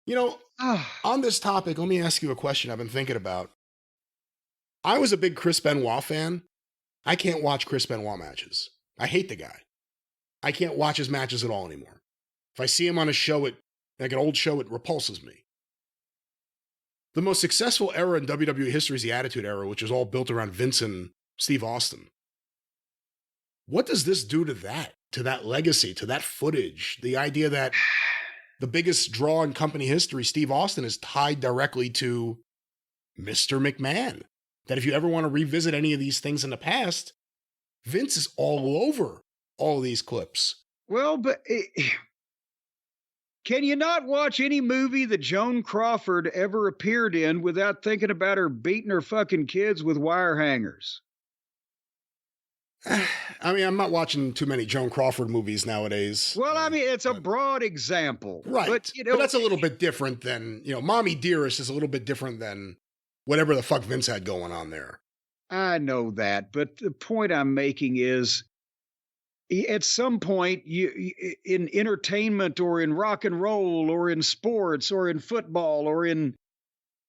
You know, Ah, on this topic, let me ask you a question I've been thinking about. I was a big Chris Benoit fan. I can't watch Chris Benoit matches. I hate the guy. I can't watch his matches at all anymore. If I see him on a show, like an old show, it repulses me. The most successful era in WWE history is the Attitude Era, which is all built around Vince and Steve Austin. What does this do to that legacy, to that footage? The idea that the biggest draw in company history, Steve Austin, is tied directly to Mr. McMahon. That if you ever want to revisit any of these things in the past, Vince is all over all of these clips. well, but can you not watch any movie that Joan Crawford ever appeared in without thinking about her beating her fucking kids with wire hangers? I mean, I'm not watching too many Joan Crawford movies nowadays. Well, I mean, it's a but- broad example. Right. But, But that's a little bit different than, Mommy Dearest is a little bit different than whatever the fuck Vince had going on there. I know that. But the point I'm making is at some point, in entertainment or in rock and roll or in sports or in football or in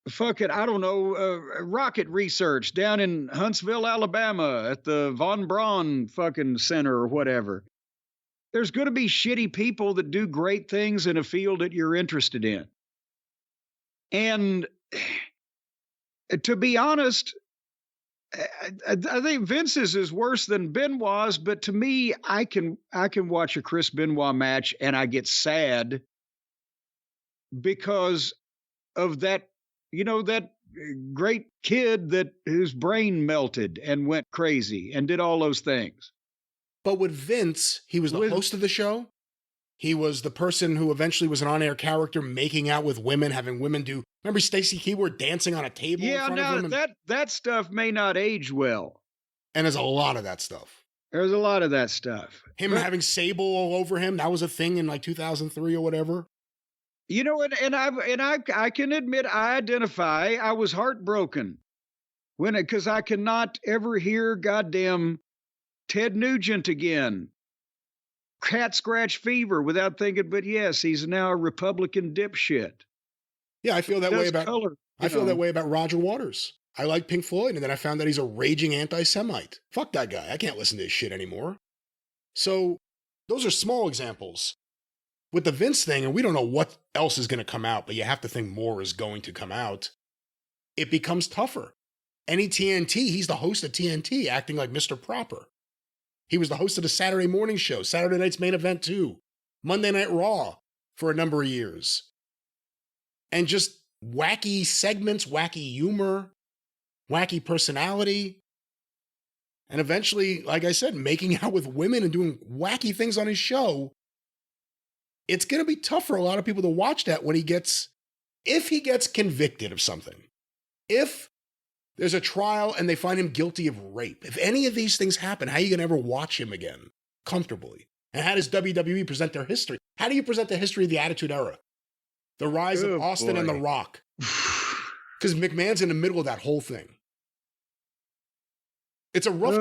fucking, I don't know, rocket research down in Huntsville, Alabama at the Von Braun fucking center or whatever. There's going to be shitty people that do great things in a field that you're interested in. And to be honest, I think Vince's is worse than Benoit's, but to me, I can watch a Chris Benoit match and I get sad because of that, that great kid whose brain melted and went crazy and did all those things. But with Vince, he was the host of the show. He was the person who eventually was an on-air character, making out with women, having women do. Remember Stacey Keebler dancing on a table? Yeah, in front of now him? that stuff may not age well. And there's a lot of that stuff. There's a lot of that stuff. Him having Sable all over him, that was a thing in like 2003 or whatever. I can admit I identify. I was heartbroken because I cannot ever hear goddamn Ted Nugent again. Cat scratch fever without thinking, but yes, he's now a Republican dipshit. Yeah, I feel that way about color. I feel that way about Roger Waters. I like Pink Floyd, and then I found that he's a raging anti-Semite. Fuck that guy. I can't listen to his shit anymore. So those are small examples. With the Vince thing, and we don't know what else is going to come out, but you have to think more is going to come out. It becomes tougher. Any TNT, he's the host of TNT, acting like Mr. Proper. He was the host of the Saturday morning show, Saturday Night's Main Event too, Monday Night Raw for a number of years. And just wacky segments, wacky humor, wacky personality. And eventually, like I said, making out with women and doing wacky things on his show. It's going to be tough for a lot of people to watch that if he gets convicted of something. If there's a trial and they find him guilty of rape. If any of these things happen, how are you going to ever watch him again comfortably? And how does WWE present their history? How do you present the history of the Attitude Era? The rise of Austin and The Rock. Because McMahon's in the middle of that whole thing. It's a rough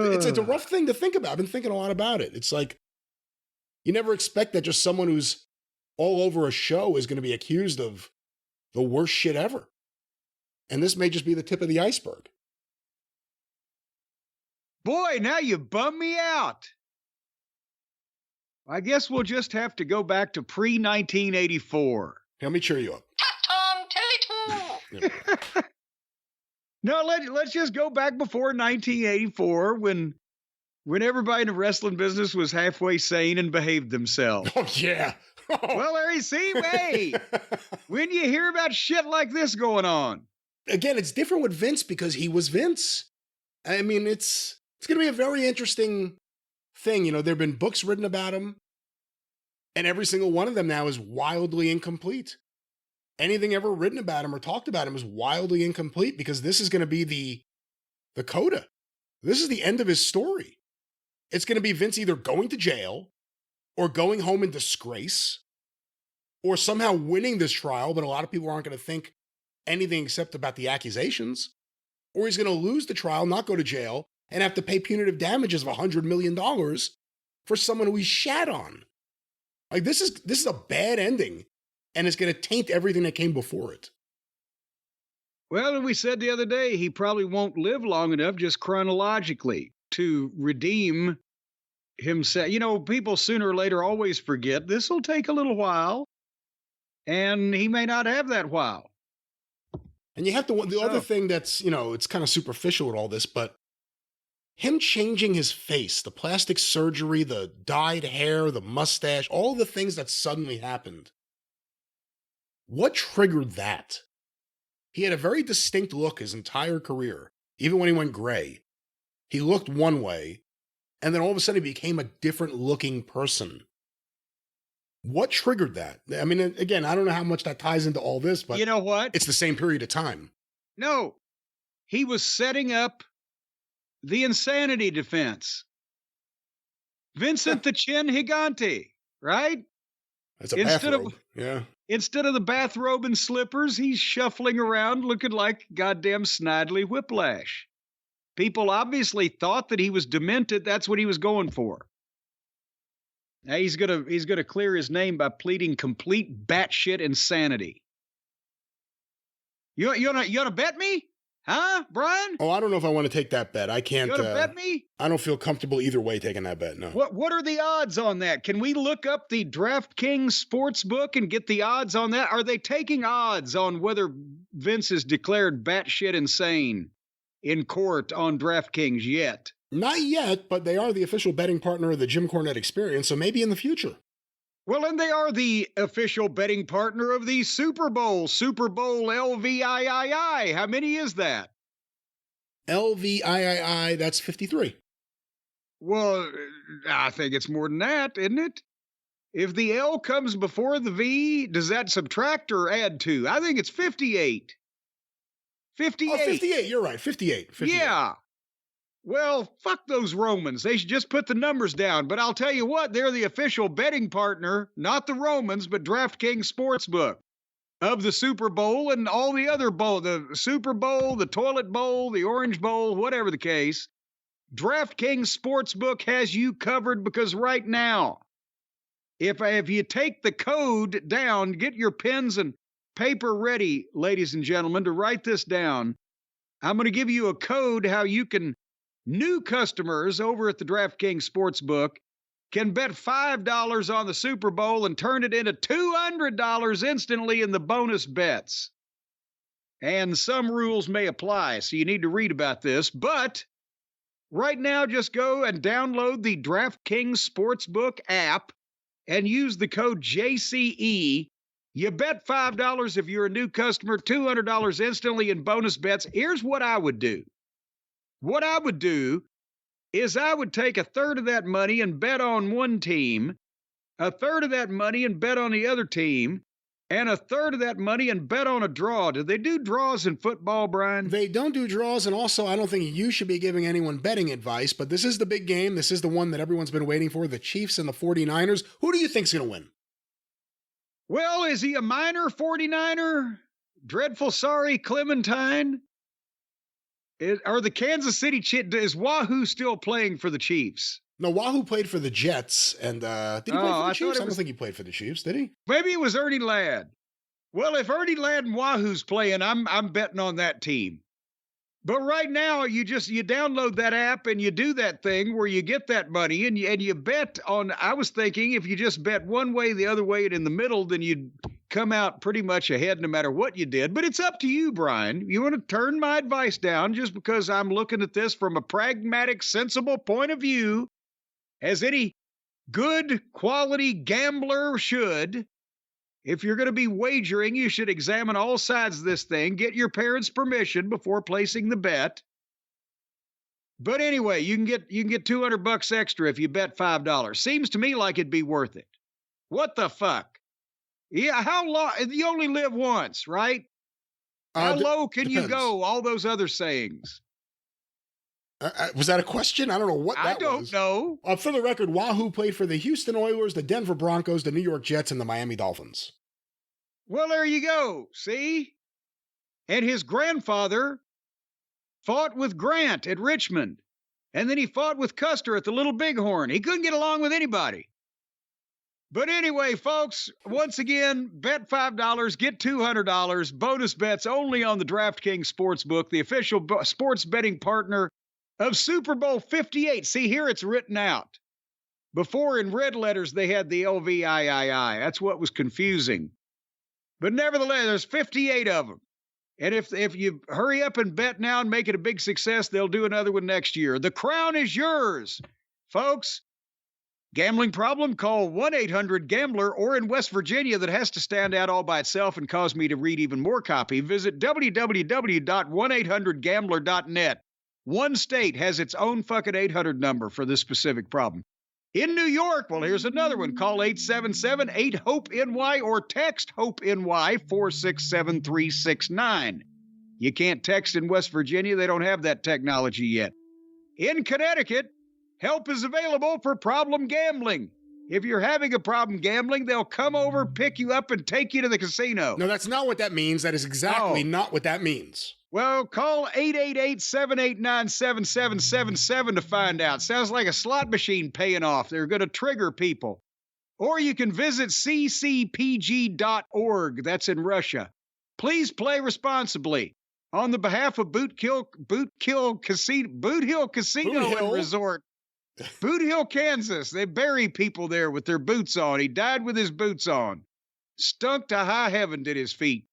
thing to think about. I've been thinking a lot about it. It's like, you never expect that just someone who's all over a show is going to be accused of the worst shit ever. And this may just be the tip of the iceberg. Boy, now you bum me out. I guess we'll just have to go back to pre-1984. Let me cheer you up. Tom Tele2. No, let's just go back before 1984 when everybody in the wrestling business was halfway sane and behaved themselves. Oh, yeah. Well, there you see, hey, when you hear about shit like this going on. Again, it's different with Vince because he was Vince. I mean, it's going to be a very interesting thing. There have been books written about him, and every single one of them now is wildly incomplete. Anything ever written about him or talked about him is wildly incomplete because this is going to be the coda. This is the end of his story. It's going to be Vince either going to jail or going home in disgrace or somehow winning this trial, but a lot of people aren't going to think anything except about the accusations, or he's going to lose the trial, not go to jail, and have to pay punitive damages of $100 million for someone who he shat on. Like, this is a bad ending and it's going to taint everything that came before it. Well, we said the other day, he probably won't live long enough just chronologically to redeem himself. You know, people sooner or later always forget this will take a little while, and he may not have that while. And you have to, the other thing that's, it's kind of superficial with all this, but him changing his face, the plastic surgery, the dyed hair, the mustache, all the things that suddenly happened. What triggered that? He had a very distinct look his entire career, even when he went gray. He looked one way, and then all of a sudden he became a different looking person. What triggered that? I mean, again, I don't know how much that ties into all this, but you know what? It's the same period of time. No, he was setting up the insanity defense. Vincent the Chin Gigante, right? That's a bathrobe. Yeah. Instead of the bathrobe and slippers, he's shuffling around looking like goddamn Snidely Whiplash. People obviously thought that he was demented. That's what he was going for. Now he's gonna clear his name by pleading complete batshit insanity. You wanna bet me? Huh, Brian? Oh, I don't know if I want to take that bet. I can't. You want to bet me? I don't feel comfortable either way taking that bet. No. What are the odds on that? Can we look up the DraftKings Sportsbook and get the odds on that? Are they taking odds on whether Vince is declared batshit insane in court on DraftKings yet? Not yet, but they are the official betting partner of the Jim Cornette Experience, so maybe in the future. Well, and they are the official betting partner of the Super Bowl LVIII. How many is that? LVIII, that's 53. Well, I think it's more than that, isn't it? If the L comes before the V, does that subtract or add to? I think it's 58. 58. Oh, 58, you're right, 58. Yeah. Well, fuck those Romans. They should just put the numbers down. But I'll tell you what, they're the official betting partner, not the Romans, but DraftKings Sportsbook of the Super Bowl and all the other bowl, the Super Bowl, the Toilet Bowl, the Orange Bowl, whatever the case. DraftKings Sportsbook has you covered because right now, if you take the code down, get your pens and paper ready, ladies and gentlemen, to write this down. I'm going to give you a code how you can, new customers over at the DraftKings Sportsbook can bet $5 on the Super Bowl and turn it into $200 instantly in the bonus bets. And some rules may apply, so you need to read about this. But right now, just go and download the DraftKings Sportsbook app and use the code JCE. You bet $5 if you're a new customer, $200 instantly in bonus bets. Here's what I would do. What I would do is I would take a third of that money and bet on one team, a third of that money and bet on the other team, and a third of that money and bet on a draw. Do they do draws in football, Brian? They don't do draws, and also I don't think you should be giving anyone betting advice, but this is the big game. This is the one that everyone's been waiting for, the Chiefs and the 49ers. Who do you think's going to win? Well, is he a minor 49er? Dreadful sorry Clementine? Are the Kansas City Chiefs, is Wahoo still playing for the Chiefs? No, Wahoo played for the Jets, and did he play for the Chiefs? I don't think he played for the Chiefs, did he? Maybe it was Ernie Ladd. Well, if Ernie Ladd and Wahoo's playing, I'm betting on that team. But right now, you download that app and you do that thing where you get that money and you bet on. I was thinking if you just bet one way, the other way, and in the middle, then you'd come out pretty much ahead no matter what you did. But it's up to you, Brian. You want to turn my advice down just because I'm looking at this from a pragmatic, sensible point of view, as any good quality gambler should. If you're going to be wagering, you should examine all sides of this thing, get your parents' permission before placing the bet. But anyway, you can get $200 extra if you bet $5. Seems to me like it'd be worth it. What the fuck? Yeah, how long? You only live once, right? How low can you go? All those other sayings. Was that a question? I don't know what that was. I don't know. For the record, Wahoo played for the Houston Oilers, the Denver Broncos, the New York Jets, and the Miami Dolphins. Well, there you go. See? And his grandfather fought with Grant at Richmond. And then he fought with Custer at the Little Bighorn. He couldn't get along with anybody. But anyway, folks, once again, bet $5, get $200. Bonus bets only on the DraftKings Sportsbook, the official sports betting partner of Super Bowl 58. See, here it's written out. Before in red letters, they had the LVIII. That's what was confusing. But nevertheless, there's 58 of them. And if you hurry up and bet now and make it a big success, they'll do another one next year. The crown is yours, folks. Gambling problem? Call 1-800-GAMBLER, or in West Virginia that has to stand out all by itself and cause me to read even more copy, visit www.1800gambler.net. One state has its own fucking 800 number for this specific problem. In New York, well, here's another one. Call 877-8-HOPE-NY or text HOPE-NY 467-369. You can't text in West Virginia. They don't have that technology yet. In Connecticut, help is available for problem gambling. If you're having a problem gambling, they'll come over, pick you up, and take you to the casino. No, that's not what that means. That is exactly not what that means. Well, call 888-789-7777 to find out. Sounds like a slot machine paying off. They're going to trigger people. Or you can visit ccpg.org. That's in Russia. Please play responsibly. On the behalf of Boot Hill Casino and Resort. Boot Hill, Kansas. They bury people there with their boots on. He died with his boots on. Stunk to high heaven did his feet.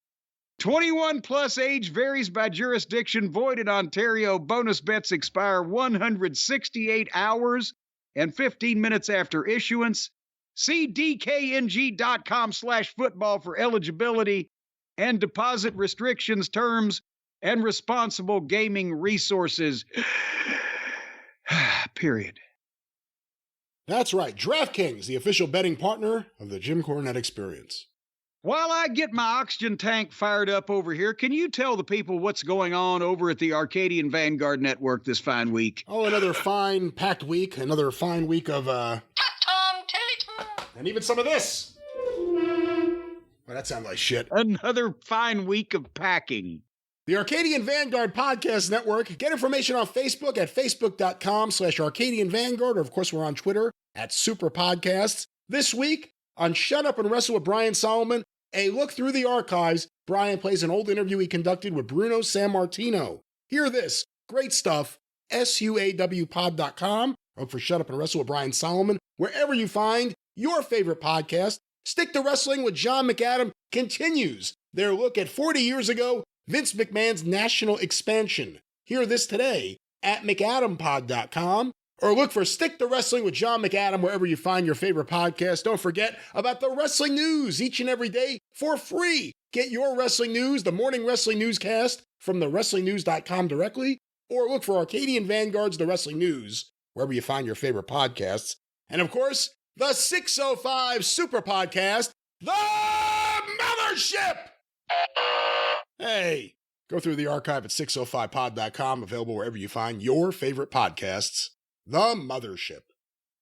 21 plus age varies by jurisdiction. Void in Ontario. Bonus bets expire 168 hours and 15 minutes after issuance. See dkng.com/football for eligibility and deposit restrictions, terms, and responsible gaming resources. Period. That's right. DraftKings, the official betting partner of the Jim Cornette Experience. While I get my oxygen tank fired up over here, can you tell the people what's going on over at the Arcadian Vanguard Network this fine week? Oh, another fine packed week. Another fine week of, Tom, tell it to. and even some of this. Well, that sounds like shit. Another fine week of packing. The Arcadian Vanguard Podcast Network. Get information on Facebook at facebook.com/Arcadian Vanguard, or of course we're on Twitter at Superpodcasts. This week on Shut Up and Wrestle with Brian Solomon, a look through the archives. Brian plays an old interview he conducted with Bruno Sammartino. Hear this. Great stuff. SUAWpod.com. Look for Shut Up and Wrestle with Brian Solomon wherever you find your favorite podcast. Stick to Wrestling with John McAdam continues their look at 40 years ago, Vince McMahon's national expansion. Hear this today at McAdamPod.com, or look for Stick to Wrestling with John McAdam wherever you find your favorite podcast. Don't forget about the wrestling news each and every day for free. Get your wrestling news, the morning wrestling newscast, from thewrestlingnews.com directly, or look for Arcadian Vanguard's The Wrestling News wherever you find your favorite podcasts. And of course, the 605 Super Podcast, The Mothership! Hey, go through the archive at 605pod.com, available wherever you find your favorite podcasts. The Mothership.